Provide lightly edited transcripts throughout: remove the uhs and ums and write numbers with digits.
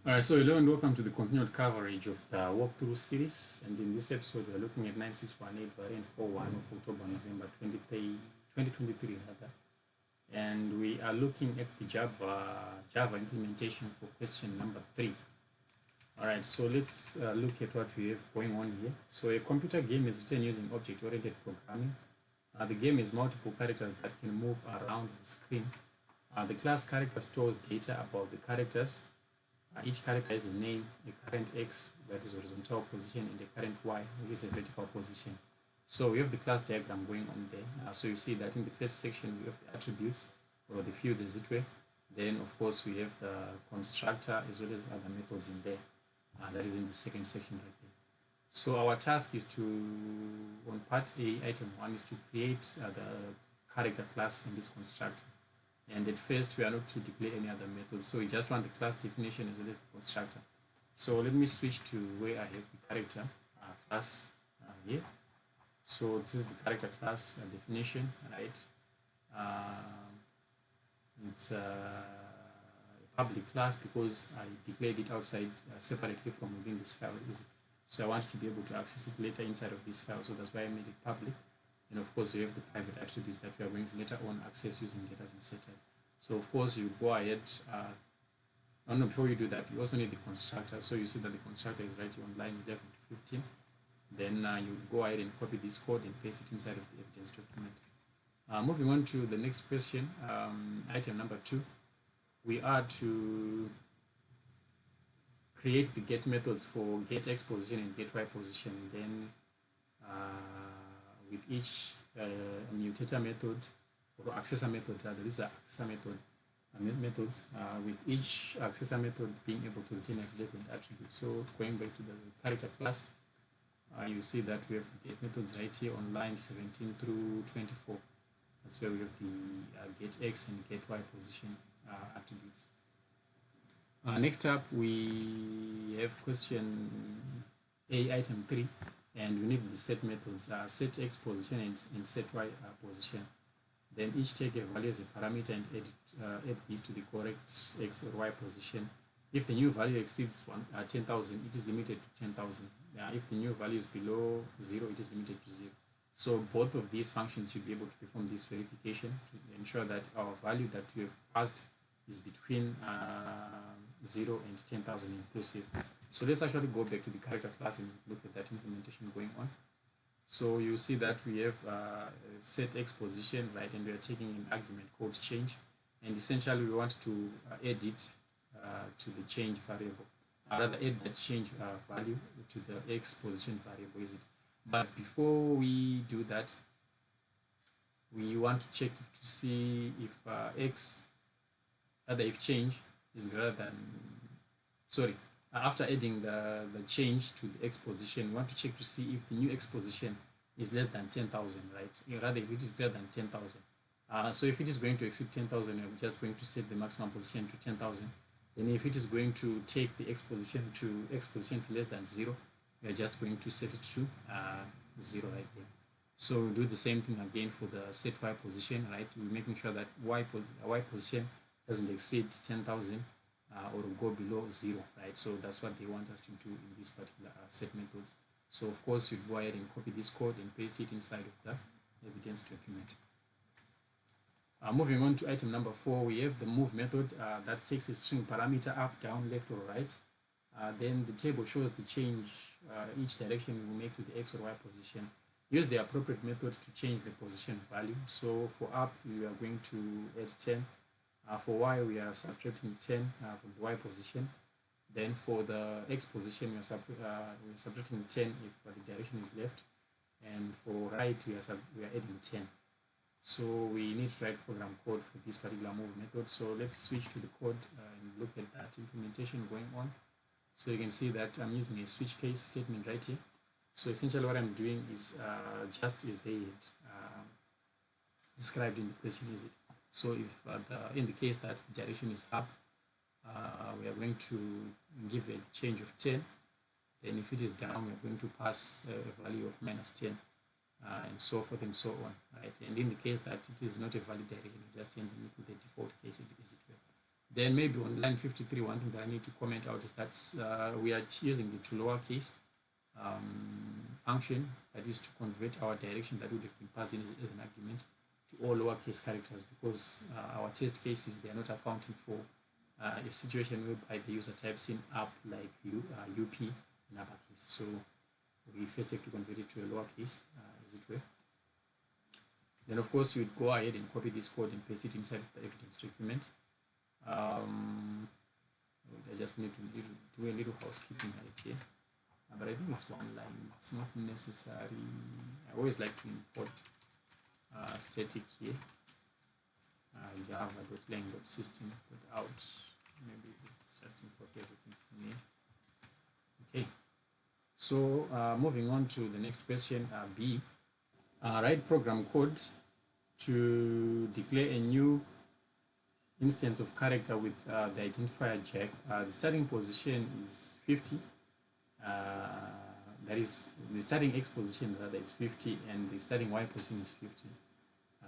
Alright, so hello and welcome to the continued coverage of the walkthrough series. And in this episode, we're looking at 9618 variant 41 of October, November 2023 rather. And we are looking at the Java implementation for question number 3. Alright, so let's look at what we have going on here. So a computer game is written using object-oriented programming. The game is multiple characters that can move around the screen. The class character stores data about the characters. Each character has a name, a current X, that is horizontal position, and a current Y, which is a vertical position. So we have the class diagram going on there. So you see that in the first section, we have the attributes, or the fields as it were. Then, of course, we have the constructor as well as other methods in there. That is in the second section right there. So our task is to, on part A, item 1, is to create the character class in this constructor. And at first, we are not to declare any other method. So we just want the class definition as well as the constructor. So let me switch to where I have the character class here. So this is the character class definition, right? It's a public class because I declared it outside separately from within this file. So I want to be able to access it later inside of this file. So that's why I made it public. And of course, we have the private attributes that we are going to later on access using getters and setters. So of course, you go ahead. No, before you do that, you also need the constructor. So you see that the constructor is right here on line 11 to 15. Then you go ahead and copy this code and paste it inside of the evidence document. Moving on to the next question, item number 2. We are to create the get methods for get X position and get Y position. Then with each mutator method or accessor method, there is an accessor method methods with each accessor method being able to retain a relevant attribute. So going back to the character class, you see that we have the get methods right here on line 17 through 24. That's where we have the get X and get Y position attributes. Next up, we have question A, item 3, and we need the set methods, set X position and set Y position. Then each take a value as a parameter and add these to the correct X or Y position. If the new value exceeds 10,000, it is limited to 10,000. If the new value is below 0, it is limited to 0. So both of these functions should be able to perform this verification to ensure that our value that we have passed is between 0 and 10,000 inclusive. So let's actually go back to the character class and look at that implementation going on. So you see that we have set X position, right, and we are taking an argument called change, and essentially we want to add it to the change variable, rather add the change value to the X position variable, is it? But before we do that, we want to check to see if X, rather if change is greater than, sorry, after adding the change to the X position, we want to check to see if the new X position is less than 10,000, right? Rather, if it is greater than 10,000. So if it is going to exceed 10,000, we're just going to set the maximum position to 10,000. Then if it is going to take the X position to less than 0, we are just going to set it to 0 right there. So we'll do the same thing again for the set Y position, right? We're making sure that Y position doesn't exceed 10,000 or go below 0, right? So that's what they want us to do in this particular set methods. So of course, you go ahead and copy this code and paste it inside of the evidence document. Moving on to item number 4, we have the move method that takes a string parameter up, down, left, or right. Then the table shows the change each direction we make to the X or Y position. Use the appropriate method to change the position value. So for up, we are going to add 10. For Y, we are subtracting 10 from the Y position. Then for the X position, we're subtracting 10 if the direction is left. And for right, we are adding 10. So we need to write program code for this particular move method. So let's switch to the code and look at that implementation going on. So you can see that I'm using a switch case statement right here. So essentially what I'm doing is just as they had described in the question, is it? So if in the case that the direction is up, we are going to give a change of 10. Then if it is down, we are going to pass a value of minus 10. And so forth and so on, right? And in the case that it is not a valid direction, you just ending it with the default case as it were. Then maybe on line 53, one thing that I need to comment out is that we are using the to lowercase function, that is to convert our direction that would have been passed in as an argument to all lowercase characters, because our test cases, they are not accounting for a situation whereby the user types in up like UP in uppercase. So we first have to convert it to a lowercase, as it were. Then of course you would go ahead and copy this code and paste it inside of the evidence document. I just need to do a little housekeeping right here, but I think it's one line, it's not necessary. I always like to import static here, java.lang.system.out. Maybe let's just import everything from here. Okay, so moving on to the next question, B. Write program code to declare a new instance of character with the identifier jack. The starting position is 50. That is, the starting X position rather is 50, and the starting Y position is 50.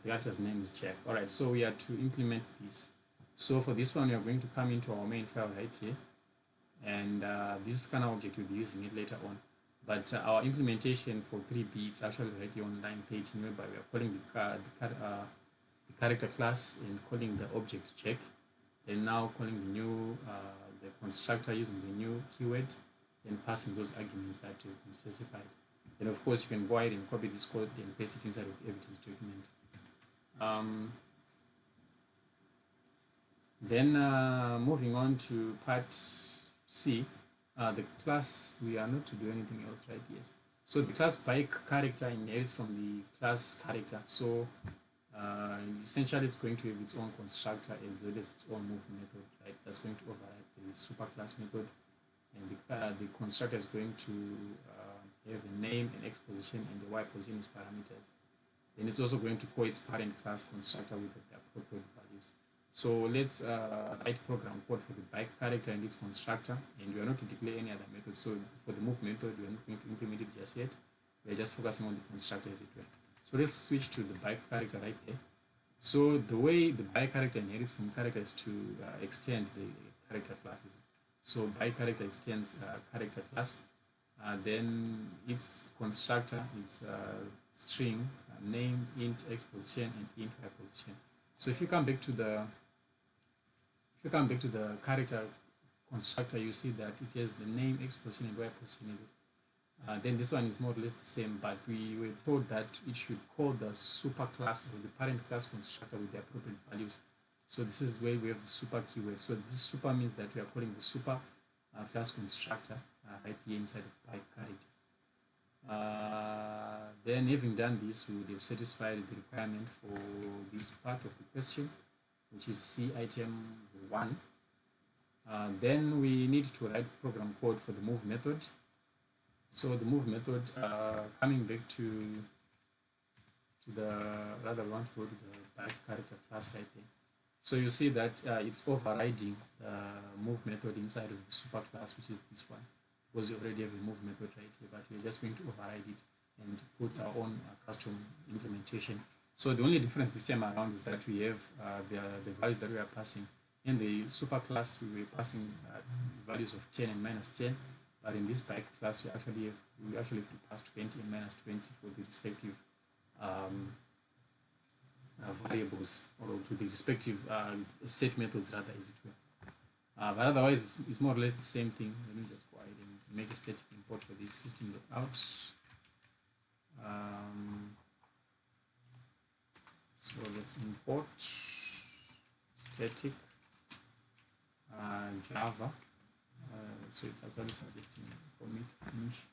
The character's name is jack. All right, so we are to implement this. So for this one, we are going to come into our main file right here, and this kind of object we'll be using it later on. But our implementation for 3B, it's actually right here on line 13, whereby we are calling the character class and calling the object jack, and now calling the new the constructor using the new keyword and passing those arguments that have been specified. And of course, you can go ahead and copy this code and paste it inside of the evidence document. Then moving on to part C, the class, we are not to do anything else, right? Yes. So the class bike character inherits from the class character. So essentially, it's going to have its own constructor as well as its own move method, right? That's going to override the superclass method, and the constructor is going to have a name, an X position, and the Y position as parameters. Then it's also going to call its parent class constructor with the appropriate values. So let's write program code for the bike character and its constructor, and we are not to declare any other method. So for the move method, we are not going to implement it just yet. We are just focusing on the constructor as it were. So let's switch to the bike character right there. So the way the bike character inherits from character is to extend the character classes. So bike character extends character class. Then its constructor, its string, name, int X position, and int Y position. So if you come back to the character constructor, you see that it has the name, X position, and Y position, is it? Then this one is more or less the same, but we were told that it should call the super class or the parent class constructor with the appropriate values. So this is where we have the super keyword. So this super means that we are calling the super class constructor right here inside of bike character. Then having done this, we would have satisfied the requirement for this part of the question, which is C item 1. Then we need to write program code for the move method. So the move method, coming back to the, rather we want to go to the bike character class right there. So you see that it's overriding the move method inside of the super class, which is this one, because you already have a move method right here, but we're just going to override it and put our own custom implementation. So the only difference this time around is that we have the values that we are passing. In the super class, we were passing values of 10 and minus 10, but in this bike class, we actually have to pass 20 and minus 20 for the respective variables, or to the respective set methods rather, as it were. But otherwise, it's more or less the same thing. Let me just go ahead and make a static import for this system.out. So let's import static Java. So it's actually suggesting for me to finish.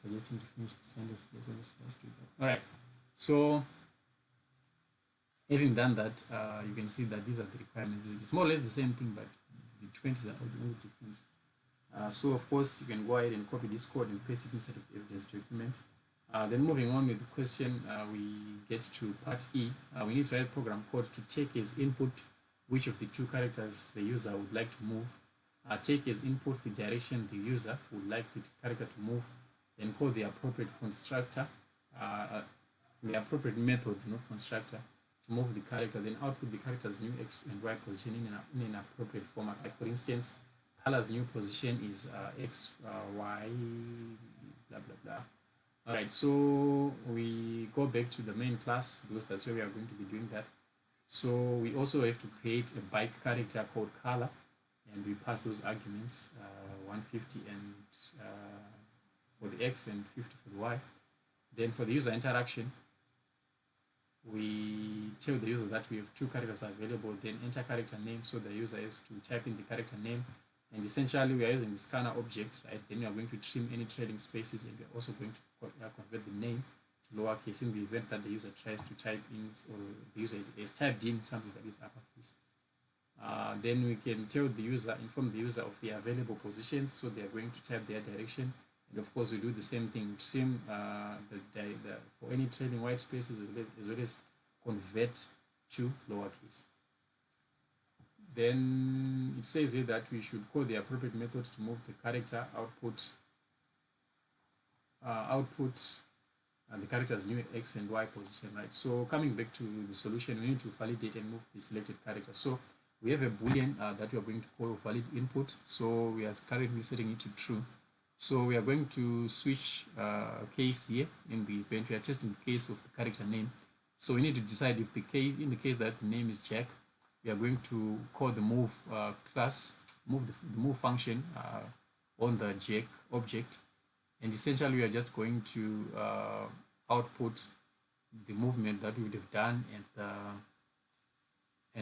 Suggesting to finish the standards. Let's do that. All right. So having done that, you can see that these are the requirements. It's more or less the same thing, but the 20s are the only difference. So of course, you can go ahead and copy this code and paste it inside of the evidence document. Then moving on with the question, we get to part E. We need to write program code to take as input which of the two characters the user would like to move. Take as input the direction the user would like the character to move. Then call the appropriate constructor, the appropriate method, not constructor, to move the character, then output the character's new X and Y position in an appropriate format. Like for instance, color's new position is X, Y, blah, blah, blah. All right, so we go back to the main class because that's where we are going to be doing that. So we also have to create a bike character called color, and we pass those arguments 150 and for the X and 50 for the Y. Then for the user interaction, we tell the user that we have two characters available, then enter character name, so the user has to type in the character name, and essentially we are using the scanner object, right? Then we are going to trim any trailing spaces, and we're also going to convert the name to lowercase in the event that the user tries to type in, or the user has typed in something that is uppercase. Then we can tell the user, inform the user of the available positions, so they are going to type their direction. And of course, we do the same thing, trim for any trailing white spaces as well as convert to lowercase. Then it says here that we should call the appropriate method to move the character output the character's new X and Y position, right? So coming back to the solution, we need to validate and move the selected character. So we have a boolean that we are going to call valid input. So we are currently setting it to true. So we are going to switch case here in the event we are testing the case of the character name. So we need to decide if the case, in the case that the name is Jack, we are going to call the move class, move the move function on the Jack object, and essentially we are just going to output the movement that we would have done and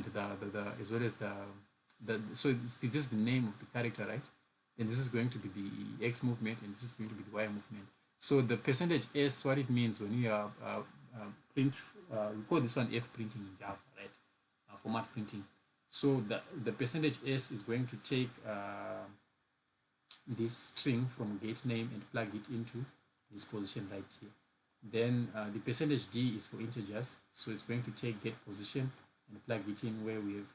the as well as the so this is the name of the character, right? And this is going to be the X movement, and this is going to be the Y movement. So the percentage S, what it means when you are print, we call this one F printing in Java, right? Format printing. So the percentage S is going to take this string from get name and plug it into this position right here. Then the percentage D is for integers, so it's going to take get position and plug it in where we have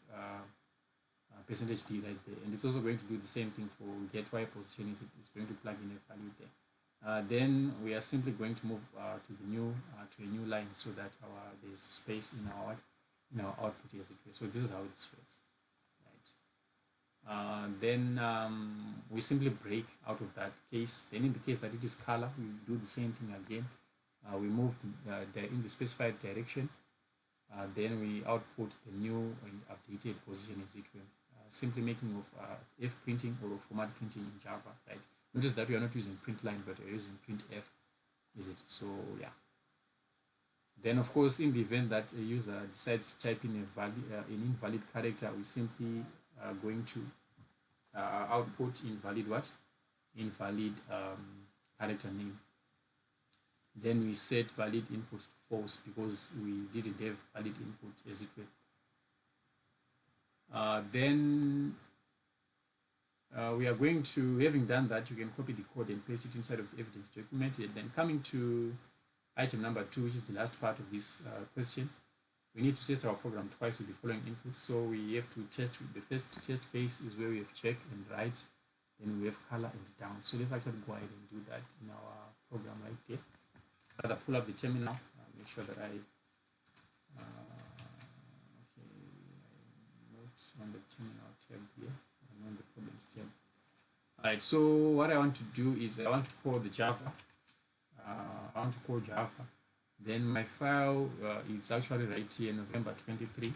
percentage D right there, and it's also going to do the same thing for get Y position. It's going to plug in a value there. Then we are simply going to move to the new to a new line so that there's space in our output as it were. So this is how it works, right? Then we simply break out of that case. Then in the case that it is color, we do the same thing again. We move in the specified direction. Then we output the new and updated position as it were. Simply making of F printing or format printing in Java, right? Notice that we are not using print line, but we're using printf, is it? So yeah. Then of course, in the event that a user decides to type in an invalid character, we simply are going to output invalid what? Invalid character name. Then we set valid input to false because we didn't have valid input as it were. Then we are going to, having done that, you can copy the code and paste it inside of the evidence document. And then coming to item number 2, which is the last part of this question, we need to test our program twice with the following inputs. So we have to test with the first test case is where we have check and write, then we have color and down. So let's actually go ahead and do that in our program right here. Rather pull up the terminal, make sure that I'm not on the terminal tab here, I'm on the problems tab. Alright, so what I want to do is I want to call the Java. Then my file is actually right here, November 23,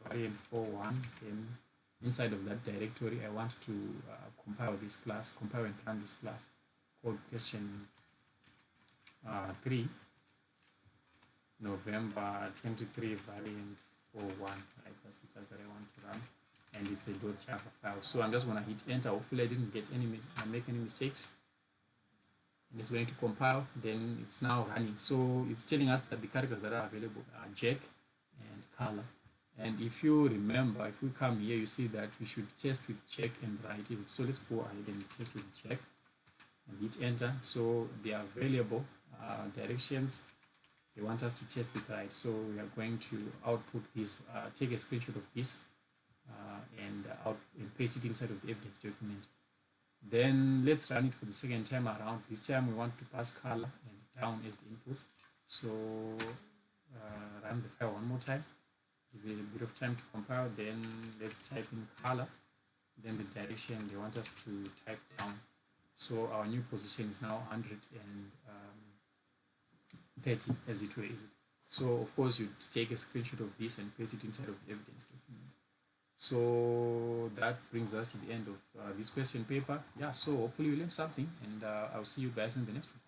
variant 4.1. Then inside of that directory, I want to compile and run this class called question 3, November 23 variant 4.1, right? That's the class that I want to run, and it's a .java file. So I'm just going to hit enter. Hopefully I didn't make any mistakes. And it's going to compile. Then it's now running. So it's telling us that the characters that are available are Jack and color. And if you remember, if we come here, you see that we should test with check and write. So let's go ahead and test with check and hit enter. So they are available directions. They want us to test with write. So we are going to output this, take a screenshot of this and paste it inside of the evidence document. Then let's run it for the second time around. This time we want to pass color and down as the inputs. So run the file one more time, give it a bit of time to compile, then let's type in color, then the direction they want us to type down. So our new position is now 130 as it were, is it? So of course you take a screenshot of this and paste it inside of the evidence document. So that brings us to the end of this question paper. Yeah, so hopefully you learned something, and I'll see you guys in the next one.